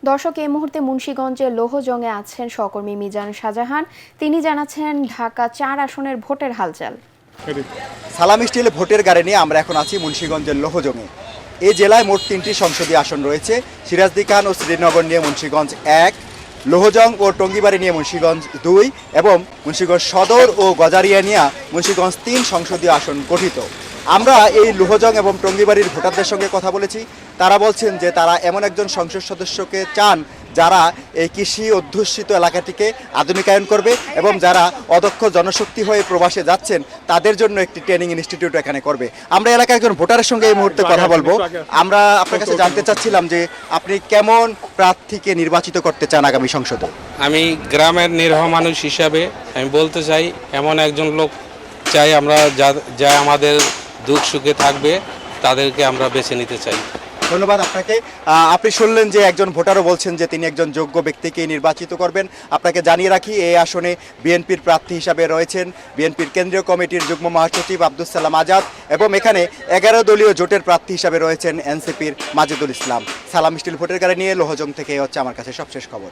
দর্শক, এই মুহূর্তে মুন্সিগঞ্জের লোহজংয়ে আছেন সহকর্মী মিজান শাহজাহান। তিনি জানাচ্ছেন ঢাকা ৪ আসনের ভোটের হালচাল। সালাম স্টিল ভোটের গাড়ি নিয়ে আমরা এখন আছি মুন্সিগঞ্জের লোহজংয়ে। এই জেলায় মোট ৩টি সংসদীয় আসন রয়েছে। সিরাজদি খান ও শ্রীনগর নিয়ে মুন্সিগঞ্জ ১, লোহজং ও টঙ্গিবাড়ি নিয়ে মুন্সিগঞ্জ ২ এবং মুন্সিগঞ্জ সদর ও গজারিয়া নিয়ে মুন্সিগঞ্জ ৩ সংসদীয় আসন গঠিত। আমরা এই লোহজং এবং টঙ্গিবাড়ির ভোটারদের সঙ্গে কথা বলেছি। তারা বলছেন যে তারা এমন একজন সংসদ সদস্যকে চান যারা এই কৃষি অধ্যুষিত এলাকাটিকে আধুনিকায়ন করবে এবং যারা অদক্ষ জনশক্তি হয়ে প্রবাসে যাচ্ছেন তাদের জন্য একটি ট্রেনিং ইনস্টিটিউট এখানে করবে। আমরা এলাকার একজন ভোটারের সঙ্গে এই মুহূর্তে কথা বলবো। আমরা আপনার কাছে জানতে চাচ্ছিলাম যে আপনি কেমন প্রার্থীকে নির্বাচিত করতে চান আগামী সংসদে? আমি গ্রামের নিরীহ মানুষ হিসাবে আমি বলতে চাই, এমন একজন লোক চাই আমরা যা আমাদের দুঃখ সুখে থাকবে, তাদেরকে আমরা বেছে নিতে চাই। ধন্যবাদ আপনাকে। আপনি শুনলেন যে একজন ভোটারও বলছেন যে তিনি একজন যোগ্য ব্যক্তিকে নির্বাচিত করবেন। আপনাকে জানিয়ে রাখি, এই আসনে বিএনপির প্রার্থী হিসাবে রয়েছেন বিএনপির কেন্দ্রীয় কমিটির যুগ্ম মহাসচিব আব্দুস সালাম আজাদ এবং এখানে 11 দলীয় জোটের প্রার্থী হিসাবে রয়েছেন এনসিপির মাজেদুল ইসলাম। সালাম স্টিল ভোটের গাড়ি নিয়ে লোহজং থেকে হচ্ছে আমার কাছে সবশেষ খবর।